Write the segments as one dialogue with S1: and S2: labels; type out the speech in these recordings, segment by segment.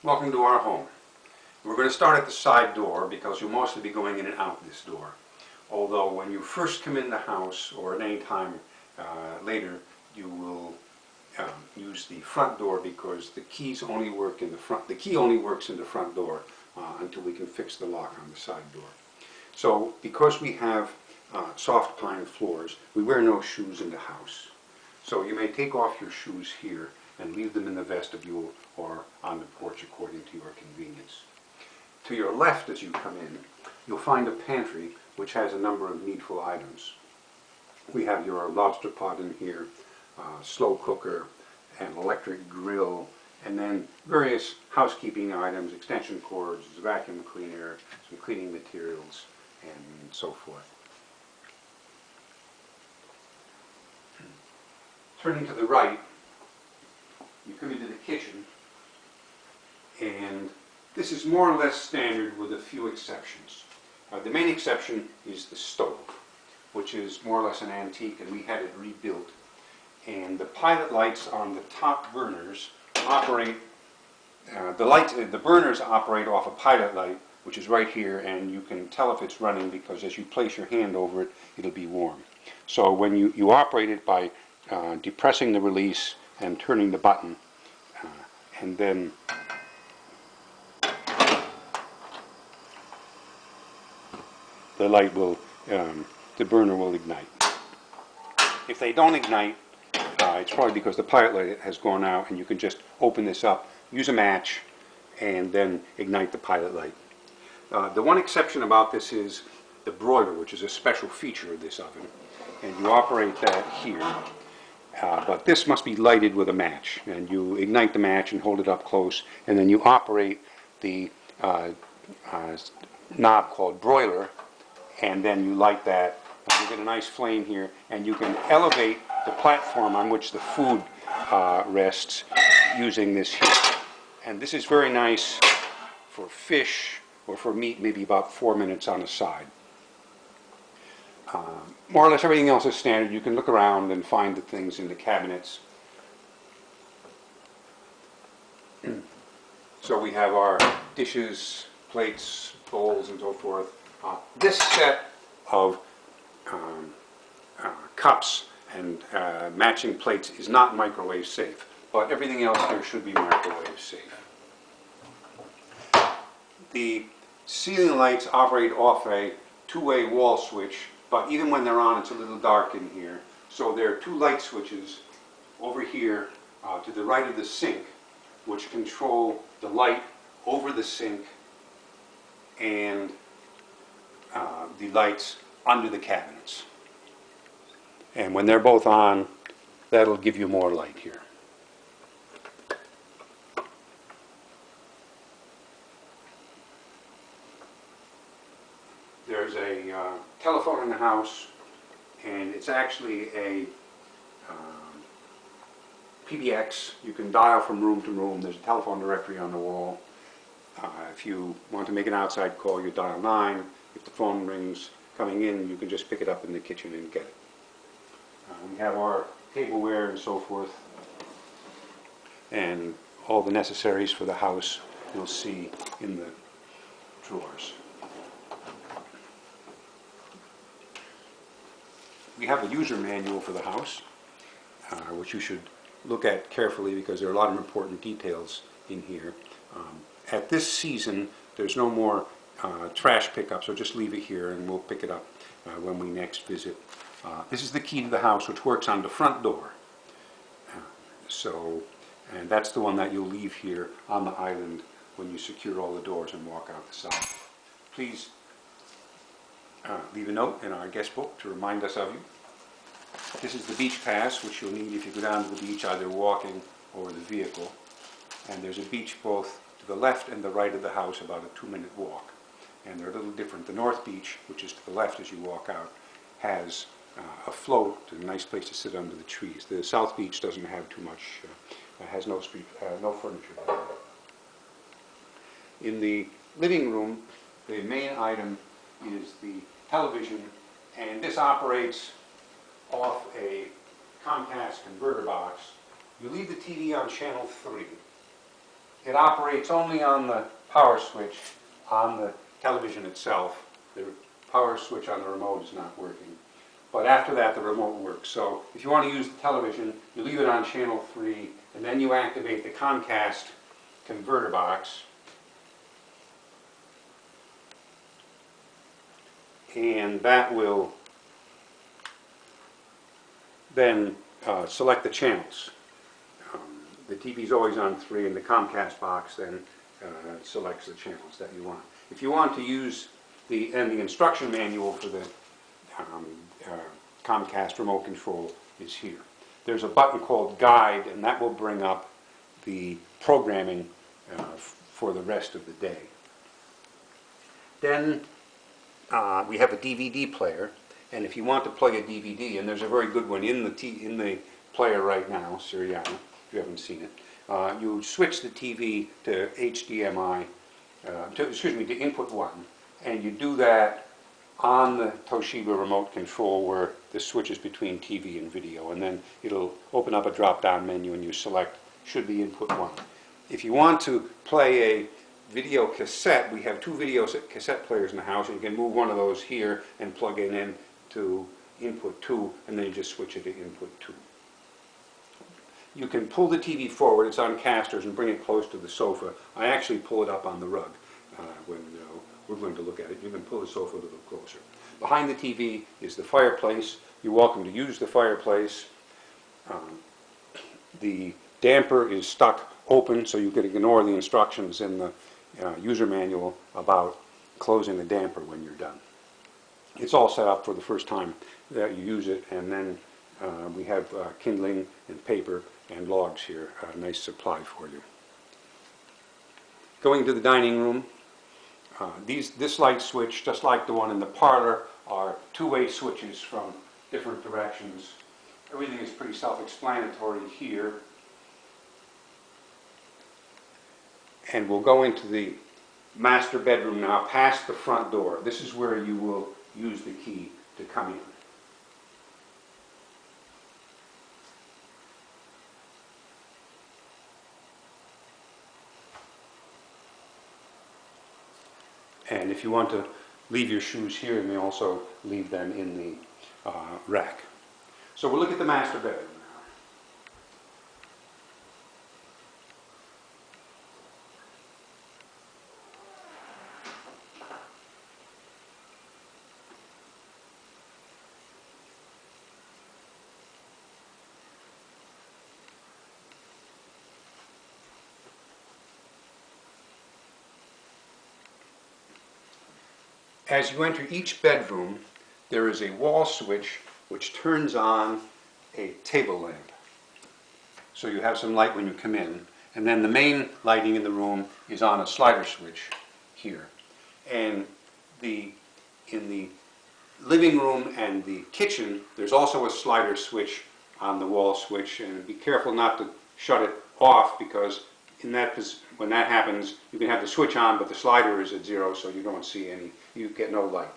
S1: Welcome to our home. We're going to start at the side door because you'll mostly be going in and out this door. Although when you first come in the house or at any time later, you will use the front door because the keys only work in the front. The key only works in the front door until we can fix the lock on the side door. So because we have soft pine floors, we wear no shoes in the house. So you may take off your shoes here and leave them in the vestibule or on the porch according to your convenience. To your left as you come in, you'll find a pantry which has a number of needful items. We have your lobster pot in here, slow cooker, an electric grill, and then various housekeeping items, extension cords, vacuum cleaner, some cleaning materials, and so forth. Turning to the right, you come into the kitchen, and this is more or less standard with a few exceptions. The main exception is the stove, which is more or less an antique, and we had it rebuilt. And the pilot lights on the top burners operate, the burners operate off a pilot light, which is right here, and you can tell if it's running because as you place your hand over it, it'll be warm. So when you operate it by depressing the release and turning the button, and then the light will, the burner will ignite. If they don't ignite, it's probably because the pilot light has gone out, and you can just open this up, use a match, and then ignite the pilot light. The one exception about this is the broiler, which is a special feature of this oven, and you operate that here. But this must be lighted with a match, and you ignite the match and hold it up close, and then you operate the knob called broiler, and then you light that. You get a nice flame here, and you can elevate the platform on which the food rests using this heat. And this is very nice for fish or for meat, maybe about 4 minutes on a side. More or less everything else is standard. You can look around and find the things in the cabinets. So we have our dishes, plates, bowls, and so forth. This set of cups and matching plates is not microwave safe, but everything else here should be microwave safe. The ceiling lights operate off a two-way wall switch, but even when they're on, it's a little dark in here. So there are two light switches over here to the right of the sink, which control the light over the sink and the lights under the cabinets. And when they're both on, that'll give you more light here. There's a telephone in the house, and it's actually a PBX. You can dial from room to room. There's a telephone directory on the wall. If you want to make an outside call, you dial 9. If the phone rings coming in, you can just pick it up in the kitchen and get it. We have our tableware and so forth, and all the necessaries for the house you'll see in the drawers. We have a user manual for the house, which you should look at carefully because there are a lot of important details in here. At this season, there's no more trash pickup, so just leave it here and we'll pick it up when we next visit. This is the key to the house, which works on the front door. And that's the one that you'll leave here on the island when you secure all the doors and walk out the side. Please leave a note in our guest book to remind us of you. This is the beach pass, which you'll need if you go down to the beach, either walking or the vehicle. And there's a beach both to the left and the right of the house, about a 2-minute walk. And they're a little different. The North Beach, which is to the left as you walk out, has a float, a nice place to sit under the trees. The South Beach doesn't have too much, has no furniture down there. In the living room, the main item is the television, and this operates off a Comcast converter box. You leave the TV on channel 3, it operates only on the power switch on the television itself. The power switch on the remote is not working. But after that, the remote works. So if you want to use the television, you leave it on channel 3, and then you activate the Comcast converter box. And that will then select the channels. The TV is always on 3, and the Comcast box then selects the channels that you want. If you want to use the instruction manual for the Comcast remote control is here. There's a button called Guide, and that will bring up the programming for the rest of the day. Then we have a DVD player, and if you want to play a DVD, and there's a very good one in the player right now, Serial, if you haven't seen it, you switch the TV to HDMI, to input 1, and you do that on the Toshiba remote control where the switch is between TV and video, and then it'll open up a drop-down menu and you select should be input 1. If you want to play a video cassette, we have 2 video cassette players in the house, and you can move one of those here and plug it in to input 2, and then you just switch it to input 2. You can pull the TV forward, it's on casters, and bring it close to the sofa. I actually pull it up on the rug when we're going to look at it. You can pull the sofa a little closer. Behind the TV is the fireplace. You're welcome to use the fireplace. The damper is stuck open, so you can ignore the instructions in the user manual about closing the damper when you're done. It's all set up for the first time that you use it, and then we have kindling and paper and logs here, a nice supply for you. Going to the dining room, this light switch, just like the one in the parlor, are two-way switches from different directions. Everything is pretty self-explanatory here. And we'll go into the master bedroom now, past the front door. This is where you will use the key to come in. And if you want to leave your shoes here, you may also leave them in the rack. So we'll look at the master bedroom now. As you enter each bedroom, there is a wall switch which turns on a table lamp. So you have some light when you come in. And then the main lighting in the room is on a slider switch here. And in the living room and the kitchen, there's also a slider switch on the wall switch. And be careful not to shut it off, because when that happens, you can have the switch on, but the slider is at 0, so you don't see any, you get no light.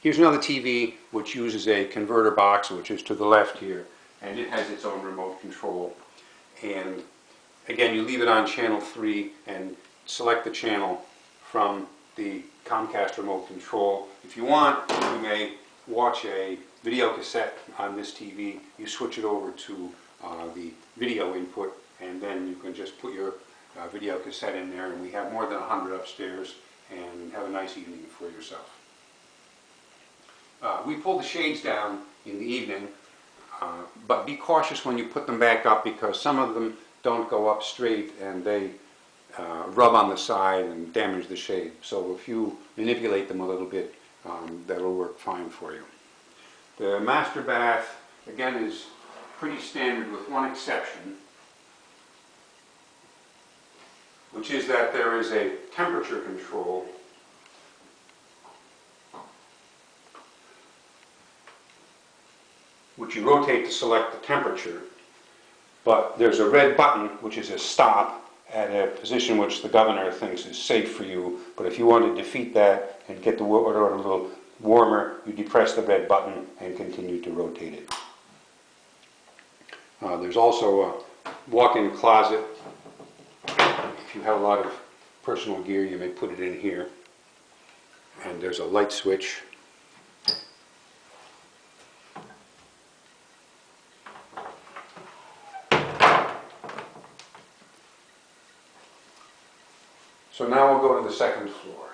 S1: Here's another TV which uses a converter box, which is to the left here, and it has its own remote control. And again, you leave it on channel 3 and select the channel from the Comcast remote control. If you want, you may watch a video cassette on this TV. You switch it over to the video input, and then you can just put your video cassette in there, and we have more than 100 upstairs, and have a nice evening for yourself. We pull the shades down in the evening, but be cautious when you put them back up, because some of them don't go up straight and they rub on the side and damage the shade. So if you manipulate them a little bit, that'll work fine for you. The master bath, again, is pretty standard with one exception, which is that there is a temperature control which you rotate to select the temperature, but there's a red button which is a stop at a position which the governor thinks is safe for you. But if you want to defeat that and get the water a little warmer, you depress the red button and continue to rotate it. There's also a walk-in closet you have a lot of personal gear, you may put it in here. And there's a light switch. So now we'll go to the second floor.